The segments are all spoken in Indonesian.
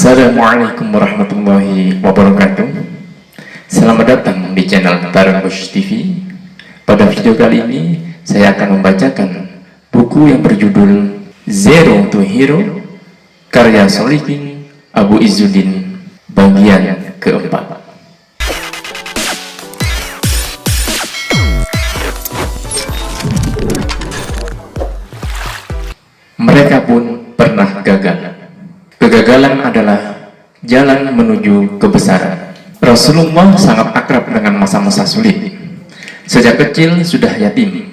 Assalamualaikum warahmatullahi wabarakatuh. Selamat datang di channel Tarabush TV. Pada video kali ini saya akan membacakan buku yang berjudul Zero to Hero karya Sholikin Abu Izzuddin bagian keempat. Mereka pun pernah gagal. Kegagalan adalah jalan menuju kebesaran. Rasulullah sangat akrab dengan masa-masa sulit. Sejak kecil sudah yatim,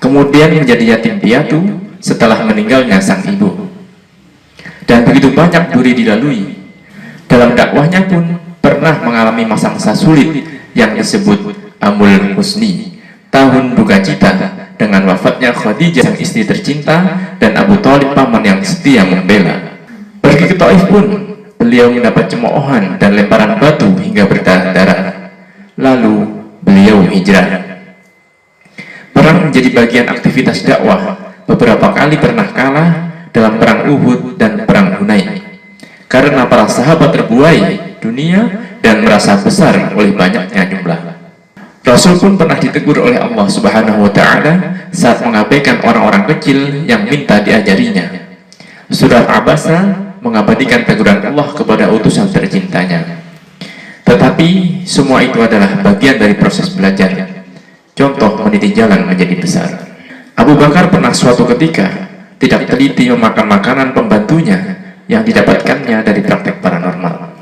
kemudian menjadi yatim piatu setelah meninggalnya sang ibu. Dan begitu banyak duri dilalui. Dalam dakwahnya pun pernah mengalami masa-masa sulit yang disebut Amul Husni, tahun duka cita, dengan wafatnya Khadijah sang istri tercinta dan Abu Thalib paman yang setia membela. Pergi ke Taif pun beliau mendapat cemoohan dan lemparan batu hingga berdarah-darah. Lalu beliau hijrah. Perang menjadi bagian aktivitas dakwah. Beberapa kali pernah kalah dalam perang Uhud dan perang Hunain, karena para sahabat terbuai dunia dan merasa besar oleh banyaknya jumlah. Rasul pun pernah ditegur oleh Allah Subhanahu wa Ta'ala saat mengabaikan orang-orang kecil yang minta diajarinya. Surat Abasa mengabadikan teguran Allah kepada utusan tercintanya. Tetapi semua itu adalah bagian dari proses belajar. Contoh meniti jalan menjadi besar. Abu Bakar pernah suatu ketika tidak teliti memakan makanan pembantunya yang didapatkannya dari praktek paranormal.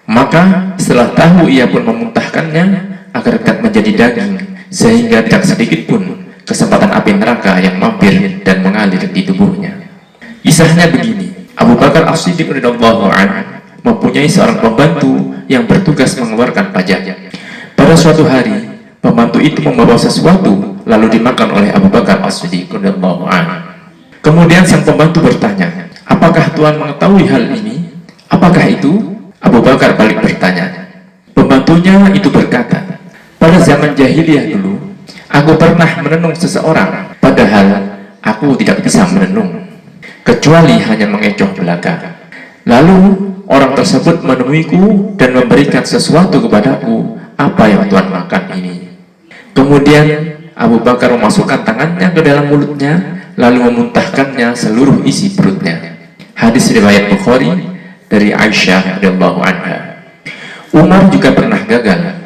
Maka setelah tahu ia pun memuntahkannya agar tidak menjadi daging, sehingga tidak sedikit pun kesempatan api neraka yang mampir dan mengalir di tubuhnya. Kisahnya begini. Abu Bakar As-Siddiq radhiyallahu anhu mempunyai seorang pembantu yang bertugas mengeluarkan pajak. Pada suatu hari, pembantu itu membawa sesuatu lalu dimakan oleh Abu Bakar As-Siddiq radhiyallahu anhu. Kemudian sang pembantu bertanya, "Apakah Tuhan mengetahui hal ini? Apakah itu?" Abu Bakar balik bertanya. Pembantunya itu berkata, "Pada zaman jahiliyah dulu, aku pernah menenung seseorang, padahal aku tidak bisa menenung, kecuali hanya mengecoh belaka. Lalu orang tersebut menemuiku dan memberikan sesuatu kepadaku. Apa yang Tuhan makan ini?" Kemudian Abu Bakar memasukkan tangannya ke dalam mulutnya, lalu memuntahkannya seluruh isi perutnya. Hadis riwayat Bukhari dari Aisyah radhiyallahu anha. Umar juga pernah gagal.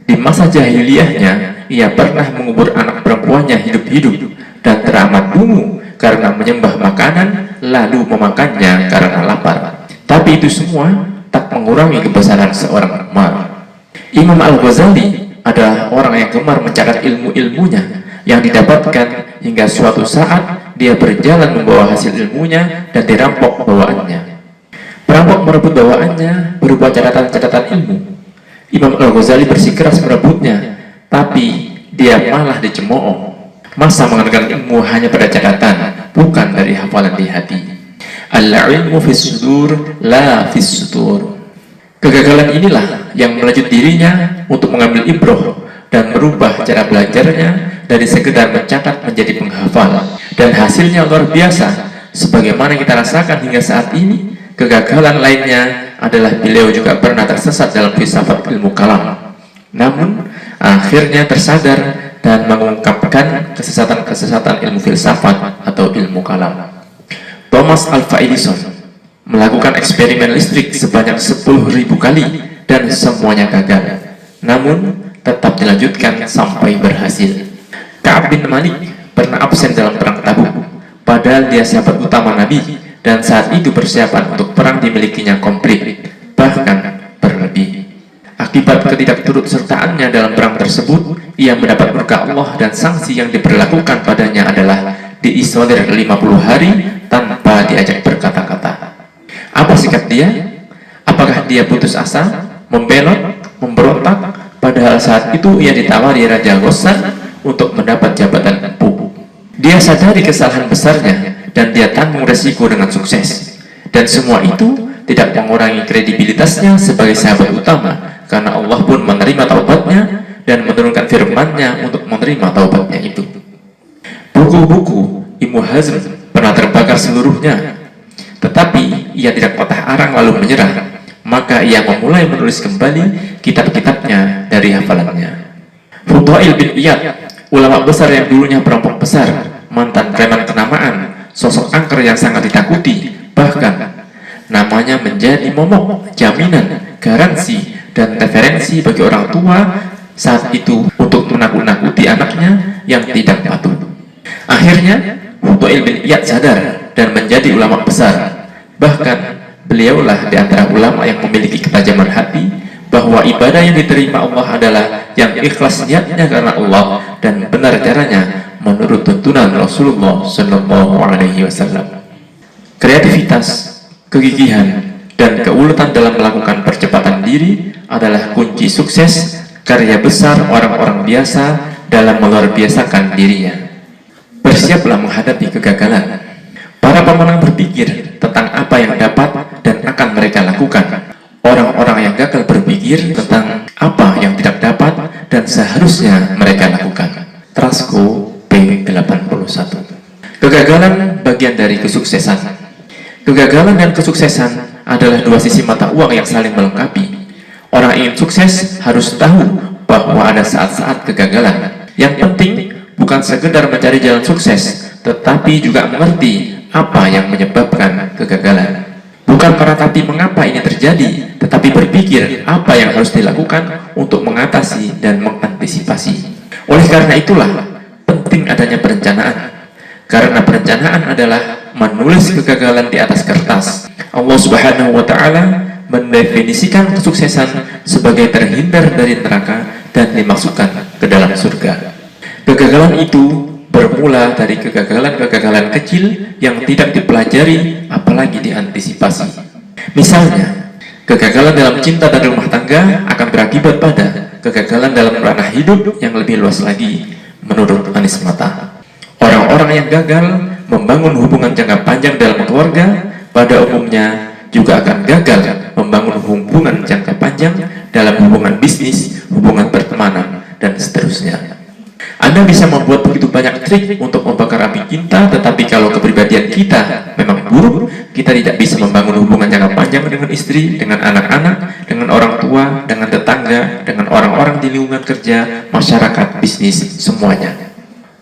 Di masa jahiliyahnya, ia pernah mengubur anak perempuannya hidup-hidup dan teramat dungu karena menyembah makanan lalu memakannya karena lapar. Tapi itu semua tak mengurangi kebesaran seorang Umar. Imam Al-Ghazali adalah orang yang gemar mencatat ilmu-ilmunya yang didapatkan hingga suatu saat dia berjalan membawa hasil ilmunya dan dirampok bawaannya. Perampok merebut bawaannya berupa catatan-catatan ilmu. Imam Al-Ghazali bersikeras merebutnya, tapi dia malah dicemooh. Masa mengandalkan ilmu hanya pada catatan, bukan dari hafalan di hati. Al-ilmu fis sudur, la fis sutur. Kegagalan inilah yang melajut dirinya untuk mengambil ibroh dan merubah cara belajarnya dari sekedar mencatat menjadi penghafal. Dan hasilnya luar biasa. Sebagaimana kita rasakan hingga saat ini, kegagalan lainnya adalah beliau juga pernah tersesat dalam filsafat ilmu kalam. Namun, akhirnya tersadar dan mengungkapkan kesesatan-kesesatan ilmu filsafat atau ilmu kalam. Thomas Alva Edison melakukan eksperimen listrik sebanyak 10.000 kali dan semuanya gagal. Namun tetap dilanjutkan sampai berhasil. Ka'ab bin Malik pernah absen dalam perang Tabuk, padahal dia sahabat utama Nabi dan saat itu persiapan untuk perang dimilikinya komplit, bahkan berlebih. Akibat ketidakturut-sertaannya dalam perang tersebut, ia mendapat murka Allah dan sanksi yang diberlakukan padanya adalah diisolir 50 hari tanpa diajak berkata-kata. Apa sikap dia? Apakah dia putus asa, membelot, memberontak? Padahal saat itu ia ditawari Raja Ghassan untuk mendapat jabatan empu. Dia sadari kesalahan besarnya dan dia tanggung resiko dengan sukses. Dan semua itu tidak mengurangi kredibilitasnya sebagai sahabat utama, karena Allah pun menerima taubatnya dan menurunkan firman-Nya untuk menerima taubatnya itu. Buku-buku Ibnu Hazm pernah terbakar seluruhnya. Tetapi ia tidak patah arang lalu menyerah, maka ia memulai menulis kembali kitab-kitabnya dari hafalannya. Fudail bin Iyad, ulama besar yang dulunya perampok besar, mantan preman kenamaan, sosok angker yang sangat ditakuti, bahkan namanya menjadi momok, jaminan, garansi, dan referensi bagi orang tua saat itu untuk menakut-nakuti anaknya yang tidak patuh. Akhirnya Fudail bin Iyad sadar dan menjadi ulama besar. Bahkan beliaulah di antara ulama yang memiliki ketajaman hati bahwa ibadah yang diterima Allah adalah yang ikhlas niatnya karena Allah dan benar caranya menurut tuntunan Rasulullah Shallallahu Alaihi Wasallam. Kreativitas, kegigihan, dan keuletan dalam melakukan percepatan diri adalah kunci sukses karya besar orang-orang biasa dalam meluar biasakan dirinya. Bersiaplah menghadapi kegagalan. Para pemenang berpikir tentang apa yang dapat dan akan mereka lakukan. Orang-orang yang gagal berpikir tentang apa yang tidak dapat dan seharusnya mereka lakukan. Trasco P81. Kegagalan bagian dari kesuksesan. Kegagalan dan kesuksesan adalah dua sisi mata uang yang saling melengkapi. Orang ingin sukses harus tahu bahwa ada saat-saat kegagalan. Yang penting bukan sekedar mencari jalan sukses, tetapi juga mengerti apa yang menyebabkan kegagalan. Bukan karena tapi mengapa ini terjadi, tetapi berpikir apa yang harus dilakukan untuk mengatasi dan mengantisipasi. Oleh karena itulah penting adanya perencanaan. Karena perencanaan adalah menulis kegagalan di atas kertas. Allah Subhanahu wa Ta'ala mendefinisikan kesuksesan sebagai terhindar dari neraka dan dimasukkan ke dalam surga. Kegagalan itu bermula dari kegagalan-kegagalan kecil yang tidak dipelajari apalagi diantisipasi. Misalnya, kegagalan dalam cinta dan rumah tangga akan berakibat pada kegagalan dalam ranah hidup yang lebih luas lagi menurut Anies Mata. Orang-orang yang gagal membangun hubungan jangka panjang dalam keluarga pada umumnya juga akan gagal membangun hubungan jangka panjang dalam hubungan bisnis, hubungan pertemanan, dan seterusnya. Anda bisa membuat begitu banyak trik untuk membakar api cinta, tetapi kalau kepribadian kita memang buruk, kita tidak bisa membangun hubungan jangka panjang dengan istri, dengan anak-anak, dengan orang tua, dengan tetangga, dengan orang-orang di lingkungan kerja, masyarakat, bisnis, semuanya.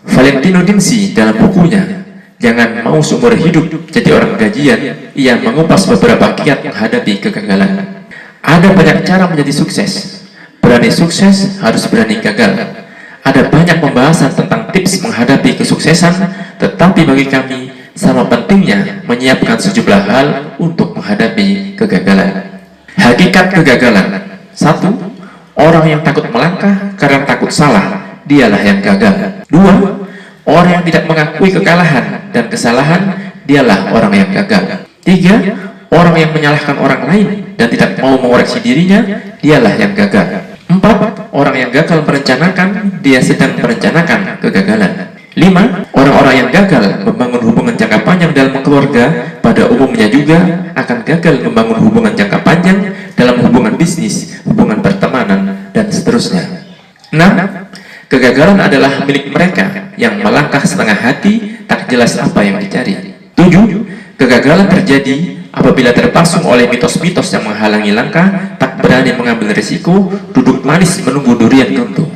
Valentino Dinsi dalam bukunya Jangan Mau Seumur Hidup Jadi Orang Gajian, ia mengupas beberapa kiat menghadapi kegagalan. Ada banyak cara menjadi sukses. Berani sukses harus berani gagal. Ada banyak pembahasan tentang tips menghadapi kesuksesan, tetapi bagi kami sama pentingnya menyiapkan sejumlah hal untuk menghadapi kegagalan. Hakikat kegagalan. 1. Orang yang takut melangkah karena takut salah, dialah yang gagal. 2. Orang yang tidak mengakui kekalahan dan kesalahan, dialah orang yang gagal. 3. Orang yang menyalahkan orang lain dan tidak mau mengoreksi dirinya, dialah yang gagal. 4. Orang yang gagal merencanakan, dia sedang merencanakan kegagalan. 5. Orang-orang yang gagal membangun hubungan jangka panjang dalam keluarga pada umumnya juga akan gagal membangun hubungan jangka panjang dalam hubungan bisnis, hubungan pertemanan, dan seterusnya. 6. Kegagalan adalah milik mereka yang melangkah setengah hati, tak jelas apa yang dicari. 7. Kegagalan terjadi apabila terpasung oleh mitos-mitos yang menghalangi langkah, tak berani mengambil risiko, duduk manis menunggu durian runtuh.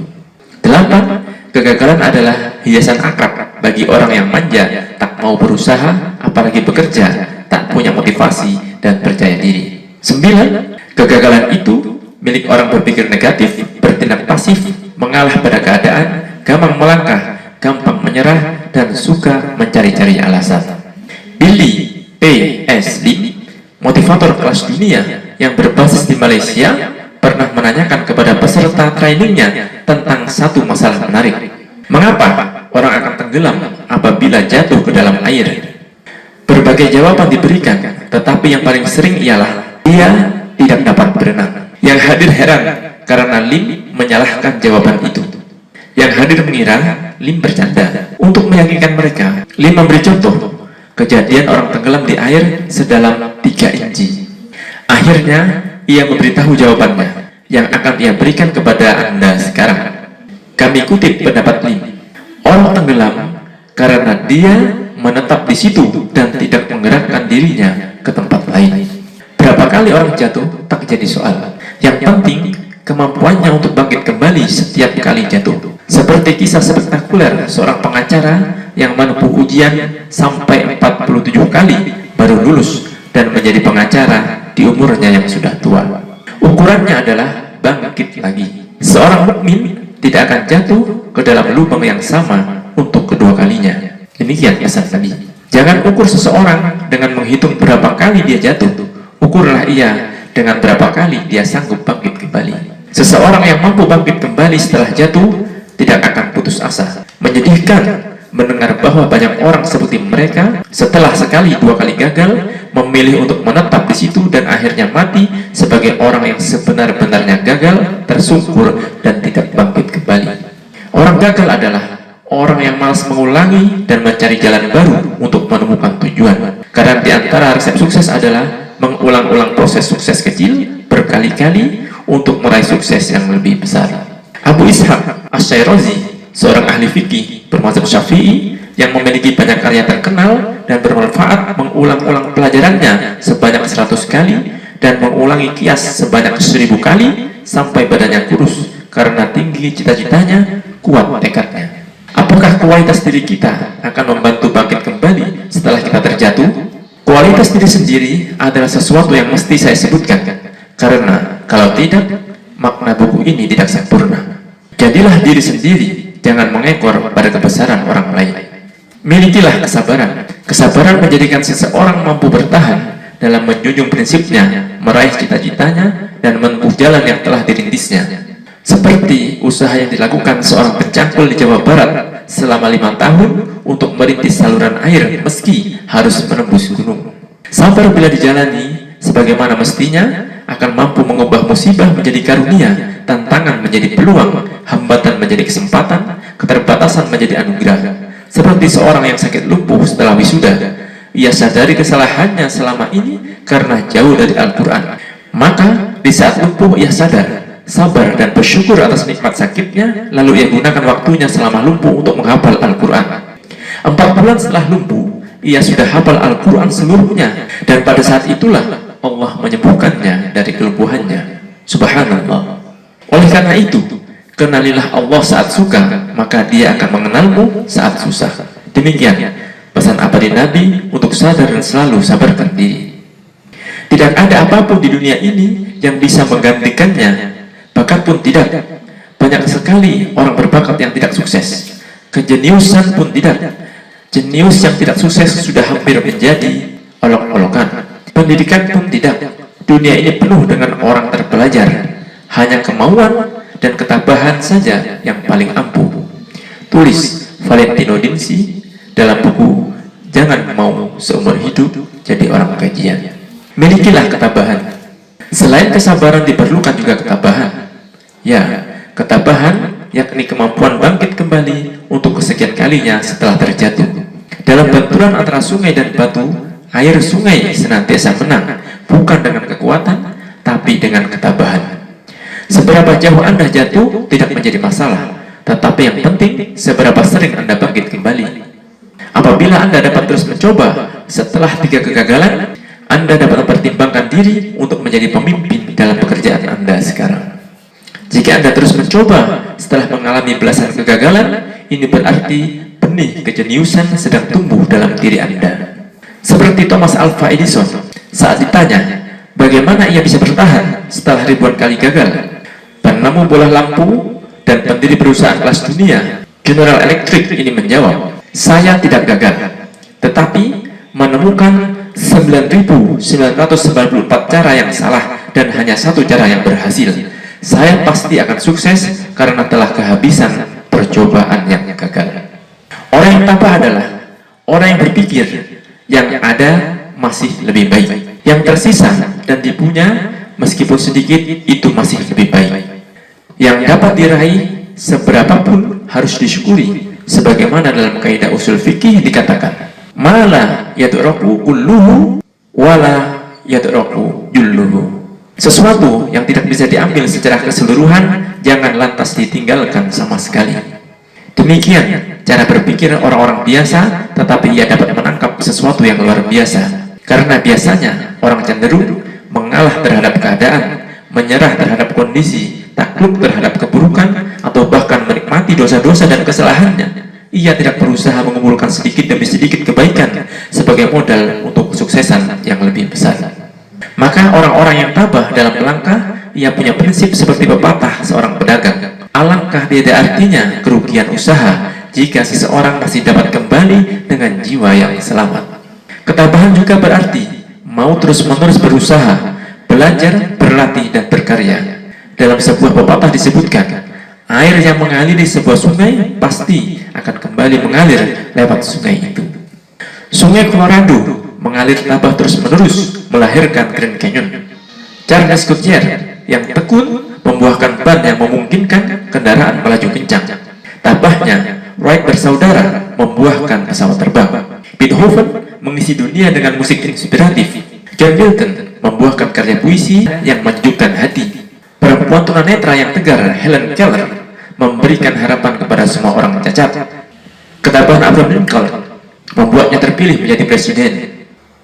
8. Kegagalan adalah hiasan akrab bagi orang yang manja, tak mau berusaha, apalagi bekerja, tak punya motivasi dan percaya diri. 9. Kegagalan itu milik orang berpikir negatif, bertindak pasif, mengalah pada keadaan, gampang melangkah, gampang menyerah, dan suka mencari-cari alasan. Billy P.S. Lim, motivator kelas dunia yang berbasis di Malaysia, pernah menanyakan kepada peserta trainingnya tentang satu masalah menarik. Mengapa orang akan tenggelam apabila jatuh ke dalam air? Berbagai jawaban diberikan, tetapi yang paling sering ialah dia tidak dapat berenang. Yang hadir heran karena Lim menyalahkan jawaban itu. Yang hadir mengira Lim bercanda. Untuk meyakinkan mereka, Lim memberi contoh kejadian orang tenggelam di air sedalam 3 inci. Akhirnya ia memberitahu jawabannya yang akan ia berikan kepada Anda sekarang. Kami kutip pendapat Lim. Orang tenggelam karena dia menetap di situ dan tidak menggerakkan dirinya ke tempat lain. Berapa kali orang jatuh tak jadi soal. Yang penting kemampuannya untuk bangkit kembali setiap kali jatuh. Seperti kisah spektakuler seorang pengacara yang menempuh ujian sampai 47 kali baru lulus dan menjadi pengacara di umurnya yang sudah tua. Ukurannya adalah bangkit lagi. Seorang mukmin tidak akan jatuh ke dalam lubang yang sama untuk kedua kalinya. Demikian pesan Nabi. Jangan ukur seseorang dengan menghitung berapa kali dia jatuh. Ukurlah ia dengan berapa kali dia sanggup bangkit kembali. Seseorang yang mampu bangkit kembali setelah jatuh tidak akan putus asa. Menyedihkan mendengar bahwa banyak orang seperti mereka setelah sekali dua kali gagal memilih untuk menetap di situ dan akhirnya mati sebagai orang yang sebenar-benarnya gagal, tersungkur dan tidak bangkit kembali. Orang gagal adalah orang yang malas mengulangi dan mencari jalan baru untuk menemukan tujuan. Karena di antara resep sukses adalah mengulang-ulang proses sukses kecil berkali-kali untuk meraih sukses yang lebih besar. Abu Ishaq Asy-Syirazi, seorang ahli fikih bermazhab Syafi'i yang memiliki banyak karya terkenal dan bermanfaat, mengulang-ulang pelajarannya sebanyak 100 kali dan mengulangi kias sebanyak 1000 kali sampai badannya kurus karena tinggi cita-citanya, kuat tekadnya. Apakah kualitas diri kita akan membantu bangkit kembali setelah kita terjatuh? Kualitas diri sendiri adalah sesuatu yang mesti saya sebutkan, karena kalau tidak, makna buku ini tidak sempurna. Jadilah diri sendiri, jangan mengekor pada kebesaran orang lain. Milikilah kesabaran. Kesabaran menjadikan seseorang mampu bertahan dalam menjunjung prinsipnya, meraih cita-citanya, dan menempuh jalan yang telah dirintisnya. Seperti usaha yang dilakukan seorang pencangkul di Jawa Barat selama 5 tahun untuk merintis saluran air meski harus menembus gunung. Sabar bila dijalani sebagaimana mestinya akan mampu mengubah musibah menjadi karunia, tantangan menjadi peluang, hambatan menjadi kesempatan, keterbatasan menjadi anugerah. Seperti seorang yang sakit lumpuh setelah wisuda, ia sadari kesalahannya selama ini karena jauh dari Al-Quran. Maka di saat lumpuh ia sadar, sabar dan bersyukur atas nikmat sakitnya, lalu ia gunakan waktunya selama lumpuh untuk menghafal Al-Quran. 4 bulan setelah lumpuh, ia sudah hafal Al-Quran seluruhnya, dan pada saat itulah Allah menyembuhkannya dari kelumpuhannya. Subhanallah. Oleh karena itu, kenalilah Allah saat suka, maka dia akan mengenalmu saat susah. Demikian pesan abadi Nabi untuk sadar dan selalu sabarkan diri. Tidak ada apapun di dunia ini yang bisa menggantikannya. Bakat pun tidak. Banyak sekali orang berbakat yang tidak sukses. Kejeniusan pun tidak. Jenius yang tidak sukses sudah hampir menjadi olok-olokan. Pendidikan pun tidak. Dunia ini penuh dengan orang terpelajar. Hanya kemauan dan ketabahan saja yang paling ampuh. Tulis Valentino Dinsi dalam buku Jangan Mau Seumur Hidup Jadi Orang Kajian. Milikilah ketabahan. Selain kesabaran diperlukan juga ketabahan. Ya, ketabahan yakni kemampuan bangkit kembali untuk kesekian kalinya setelah terjatuh. Dalam benturan antara sungai dan batu, air sungai senantiasa menang, bukan dengan kekuatan, tapi dengan ketabahan. Seberapa jauh Anda jatuh tidak menjadi masalah, tetapi yang penting seberapa sering Anda bangkit kembali. Apabila Anda dapat terus mencoba setelah 3 kegagalan, Anda dapat mempertimbangkan diri untuk menjadi pemimpin dalam pekerjaan Anda sekarang. Jika Anda terus mencoba setelah mengalami belasan kegagalan, ini berarti benih kejeniusan sedang tumbuh dalam diri Anda. Seperti Thomas Alva Edison, saat ditanya bagaimana ia bisa bertahan setelah ribuan kali gagal, penemu bola lampu dan pendiri perusahaan kelas dunia General Electric ini menjawab, saya tidak gagal, tetapi menemukan 9.994 cara yang salah dan hanya 1 cara yang berhasil. Saya pasti akan sukses karena telah kehabisan percobaan yang gagal. Orang yang tabah adalah orang yang berpikir yang ada masih lebih baik, yang tersisa dan dipunya meskipun sedikit itu masih lebih baik. Yang dapat diraih seberapapun harus disyukuri, sebagaimana dalam kaidah usul fikih dikatakan, mala yadraku kulluhu wala yadraku julluhu. Sesuatu yang tidak bisa diambil secara keseluruhan jangan lantas ditinggalkan sama sekali. Demikian cara berpikir orang-orang biasa, tetapi ia dapat menangkap sesuatu yang luar biasa. Karena biasanya orang cenderung mengalah terhadap keadaan, menyerah terhadap kondisi, takluk terhadap keburukan, atau bahkan menikmati dosa-dosa dan kesalahannya. Ia tidak berusaha mengumpulkan sedikit demi sedikit kebaikan sebagai modal untuk kesuksesan yang lebih besar. Maka orang-orang yang tabah dalam melangkah, ia punya prinsip seperti pepatah seorang pedagang. Alangkah tiada artinya kerugian usaha jika seseorang masih dapat kembali dengan jiwa yang selamat. Ketabahan juga berarti mau terus-menerus berusaha, belajar, berlatih, dan berkarya. Dalam sebuah pepatah disebutkan, air yang mengaliri sebuah sungai pasti akan kembali mengalir lewat sungai itu. Sungai Colorado mengalir tabah terus-menerus melahirkan Grand Canyon. Charles Goodyear yang tekun membuahkan ban yang memungkinkan kendaraan melaju kencang. Tabahnya Wright bersaudara membuahkan pesawat terbang. Beethoven mengisi dunia dengan musik inspiratif. John Milton membuahkan karya puisi yang menyejukkan hati. Perempuan tunanetra yang tegar, Helen Keller, memberikan harapan kepada semua orang cacat. Ketabahan Abraham Lincoln membuatnya terpilih menjadi presiden.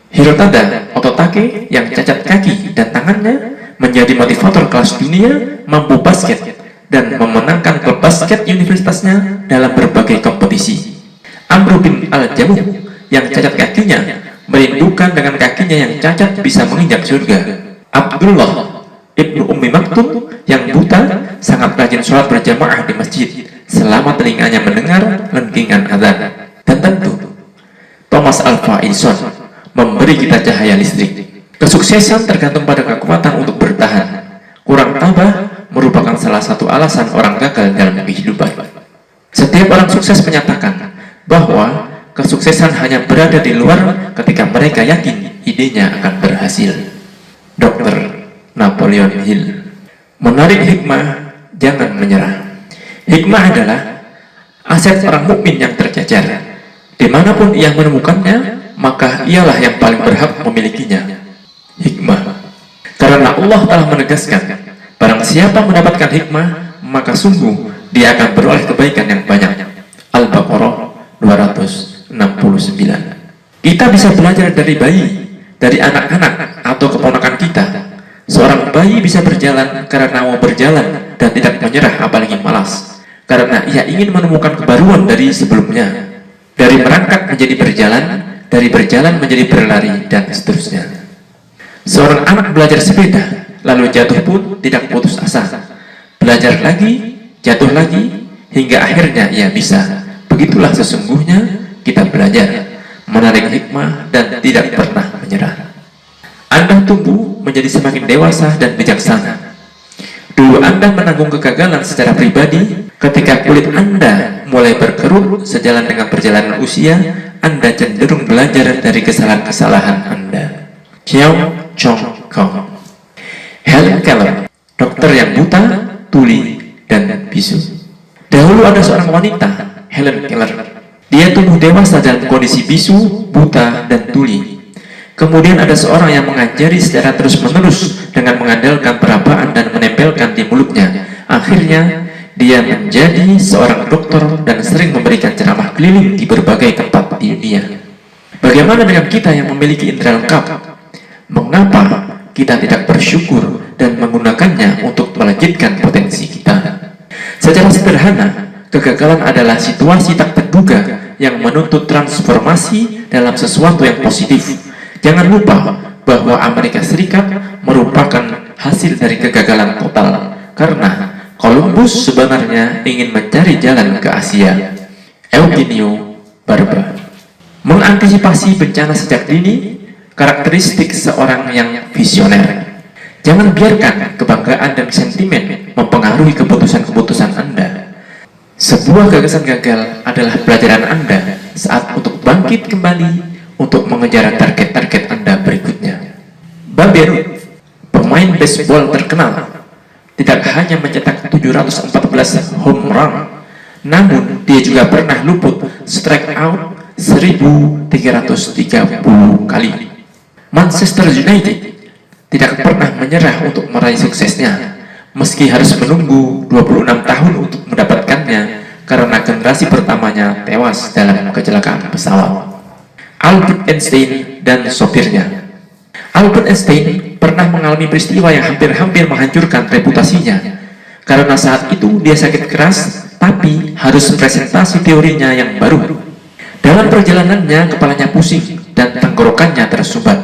Hirotada Ototake yang cacat kaki dan tangannya menjadi motivator kelas dunia, mampu basket, dan memenangkan klub basket universitasnya dalam berbagai kompetisi. Amr bin Al-Jamuh yang cacat kakinya merindukan dengan kakinya yang cacat bisa menginjak surga. Abdullah Ibnu Ummi Maktum yang buta sangat rajin sholat berjamaah di masjid selama telinganya mendengar lengkingan azan. Dan tentu Thomas Alva Edison memberi kita cahaya listrik. Kesuksesan tergantung pada kekuatan untuk bertahan. Kurang tabah merupakan salah satu alasan orang gagal dalam kehidupan. Setiap orang sukses menyatakan bahwa kesuksesan hanya berada di luar ketika mereka yakin idenya akan berhasil. Dr. Napoleon Hill. Menarik hikmah, jangan menyerah. Hikmah adalah aset orang mukmin yang tercecer. Dimanapun ia menemukannya, maka ialah yang paling berhak memilikinya. Hikmah. Karena Allah telah menegaskan, barang siapa mendapatkan hikmah, maka sungguh dia akan beroleh kebaikan yang banyak. Al-Baqarah 269. Kita bisa belajar dari bayi, dari anak-anak atau keponakan kita. Seorang bayi bisa berjalan karena mau berjalan dan tidak menyerah apalagi malas, karena ia ingin menemukan kebaruan dari sebelumnya. Dari merangkak menjadi berjalan, dari berjalan menjadi berlari, dan seterusnya. Seorang anak belajar sepeda, lalu jatuh pun tidak putus asa. Belajar lagi, jatuh lagi, hingga akhirnya ia bisa. Begitulah sesungguhnya kita belajar, menarik hikmah, dan tidak pernah menyerah. Anda tumbuh menjadi semakin dewasa dan bijaksana. Dulu Anda menanggung kegagalan secara pribadi. Ketika kulit Anda mulai berkerut sejalan dengan perjalanan usia, Anda cenderung belajar dari kesalahan-kesalahan Anda. Cheong Chong Kong. Helen Keller, dokter yang buta, tuli, dan bisu. Dahulu ada seorang wanita, Helen Keller. Dia tumbuh dewasa dalam kondisi bisu, buta, dan tuli. Kemudian ada seorang yang mengajari secara terus-menerus dengan mengandalkan perabaan dan menempelkan di mulutnya. Akhirnya, dia menjadi seorang dokter dan sering memberikan ceramah keliling di berbagai tempat di dunia. Bagaimana dengan kita yang memiliki indera lengkap? Mengapa kita tidak bersyukur dan menggunakannya untuk melejitkan potensi kita? Secara sederhana, kegagalan adalah situasi tak terduga yang menuntut transformasi dalam sesuatu yang positif. Jangan lupa bahwa Amerika Serikat merupakan hasil dari kegagalan total, karena Columbus sebenarnya ingin mencari jalan ke Asia. Eugenio Barba. Mengantisipasi bencana sejak dini, karakteristik seorang yang visioner. Jangan biarkan kebanggaan dan sentimen mempengaruhi keputusan-keputusan Anda. Sebuah gagasan gagal adalah pelajaran Anda saat untuk bangkit kembali untuk mengejar target-target Anda berikutnya. Babe Ruth, pemain baseball terkenal, tidak hanya mencetak 714 home run, namun dia juga pernah luput strike out 1330 kali. Manchester United tidak pernah menyerah untuk meraih suksesnya, meski harus menunggu 26 tahun untuk mendapatkannya karena generasi pertamanya tewas dalam kecelakaan pesawat. Albert Einstein dan sopirnya. Albert Einstein pernah mengalami peristiwa yang hampir-hampir menghancurkan reputasinya, karena saat itu dia sakit keras, tapi harus presentasi teorinya yang baru. Dalam perjalanannya, kepalanya pusing dan tenggorokannya tersumbat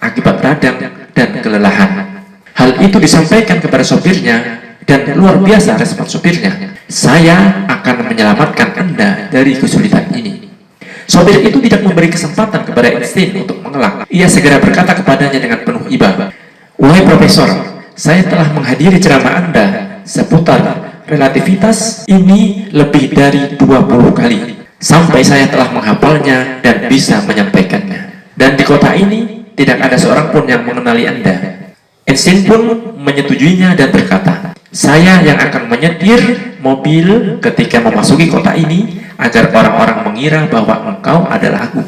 akibat radang dan kelelahan. Hal itu disampaikan kepada sopirnya, dan luar biasa respon sopirnya. "Saya akan menyelamatkan Anda dari kesulitan ini." Sopir itu tidak memberi kesempatan kepada Einstein untuk mengelak. Ia segera berkata kepadanya dengan penuh iba, "Wahai profesor, saya telah menghadiri ceramah Anda seputar relativitas ini lebih dari 20 kali. Sampai saya telah menghafalnya dan bisa menyampaikannya. Dan di kota ini tidak ada seorang pun yang mengenali Anda." Einstein pun menyetujuinya dan berkata, "Saya yang akan menyetir mobil ketika memasuki kota ini agar orang-orang mengira bahwa engkau adalah aku."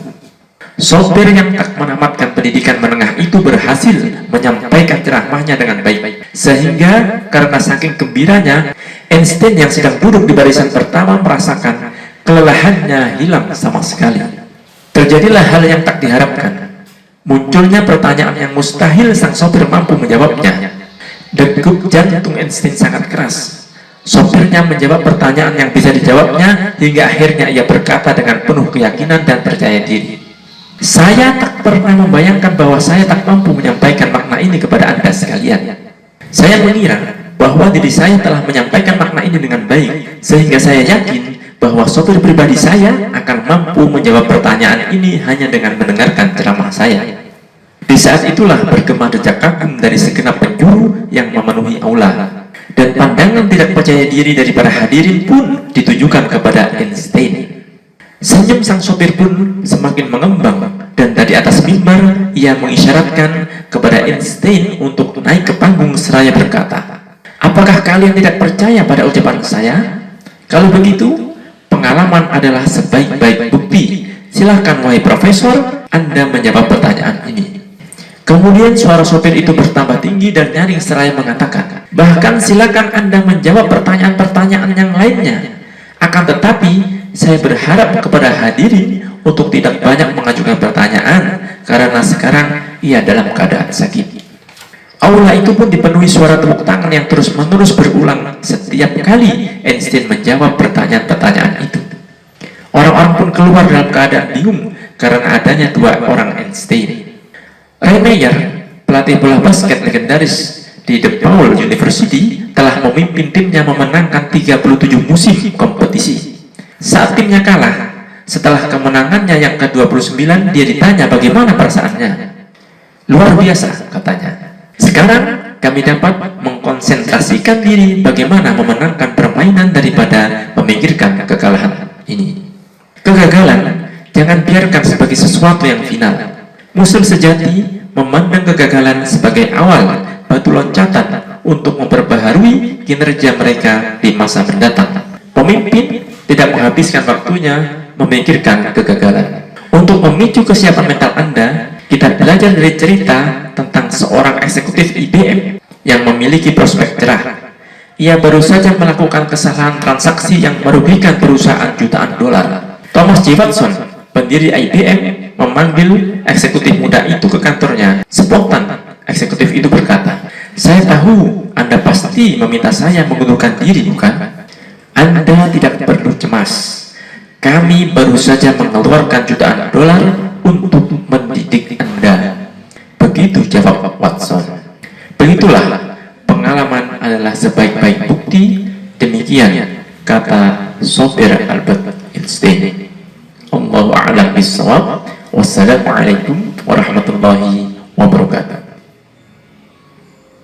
Sopir yang tak menamatkan pendidikan menengah itu berhasil menyampaikan ceramahnya dengan baik, sehingga karena saking gembiranya, Einstein yang sedang duduk di barisan pertama merasakan kelelahannya hilang sama sekali. Terjadilah hal yang tak diharapkan. Munculnya pertanyaan yang mustahil sang sopir mampu menjawabnya. Degup jantung Einstein sangat keras. Sopirnya menjawab pertanyaan yang bisa dijawabnya, hingga akhirnya ia berkata dengan penuh keyakinan dan percaya diri, "Saya tak pernah membayangkan bahwa saya tak mampu menyampaikan makna ini kepada Anda sekalian. Saya mengira bahwa diri saya telah menyampaikan makna ini dengan baik, sehingga saya yakin bahwa sopir pribadi saya akan mampu menjawab pertanyaan ini hanya dengan mendengarkan ceramah saya." Di saat itulah bergema decak kagum dari segenap penjuru yang memenuhi aula, dan pandangan tidak percaya diri dari para hadirin pun ditujukan kepada Einstein. Senyum sang sopir pun semakin mengembang, dan dari atas mimbar ia mengisyaratkan kepada Einstein untuk naik ke panggung seraya berkata, "Apakah kalian tidak percaya pada ucapan saya? Kalau begitu, pengalaman adalah sebaik-baik bukti. Silahkan wahai profesor, Anda menjawab pertanyaan ini." Kemudian suara sopir itu bertambah tinggi dan nyaring seraya mengatakan, "Bahkan silakan Anda menjawab pertanyaan-pertanyaan yang lainnya. Akan tetapi, saya berharap kepada hadirin untuk tidak banyak mengajukan pertanyaan, karena sekarang ia dalam keadaan sakit." Aula itu pun dipenuhi suara tepuk tangan yang terus-menerus berulang setiap kali Einstein menjawab pertanyaan-pertanyaan itu. Orang-orang pun keluar dalam keadaan bingung karena adanya dua orang Einstein. Ray Meyer, pelatih bola basket legendaris di DePaul University, telah memimpin timnya memenangkan 37 musim kompetisi. Saat timnya kalah, setelah kemenangannya yang ke-29, dia ditanya bagaimana perasaannya. "Luar biasa," katanya. "Sekarang kami dapat mengkonsentrasikan diri bagaimana memenangkan permainan daripada memikirkan kekalahan ini." Kegagalan jangan biarkan sebagai sesuatu yang final. Muslim sejati memandang kegagalan sebagai awal batu loncatan untuk memperbaharui kinerja mereka di masa mendatang. Pemimpin tidak menghabiskan waktunya memikirkan kegagalan. Untuk memicu kesiapan mental Anda, kita belajar dari cerita tentang seorang eksekutif IBM yang memiliki prospek cerah. Ia baru saja melakukan kesalahan transaksi yang merugikan perusahaan jutaan dolar. Thomas J. Watson, pendiri IBM, memanggil eksekutif muda itu ke kantornya. Spontan, eksekutif itu berkata, "Saya tahu Anda pasti meminta saya mengundurkan diri, bukan? Anda tidak perlu cemas. Kami baru saja mengeluarkan jutaan dolar untuk mendidik Anda." Begitu jawab Watson. Begitulah, pengalaman adalah sebaik-baik bukti. Demikian kata sopir Albert Einstein. Allahu a'lam bishawab. Wassalamualaikum warahmatullahi wabarakatuh.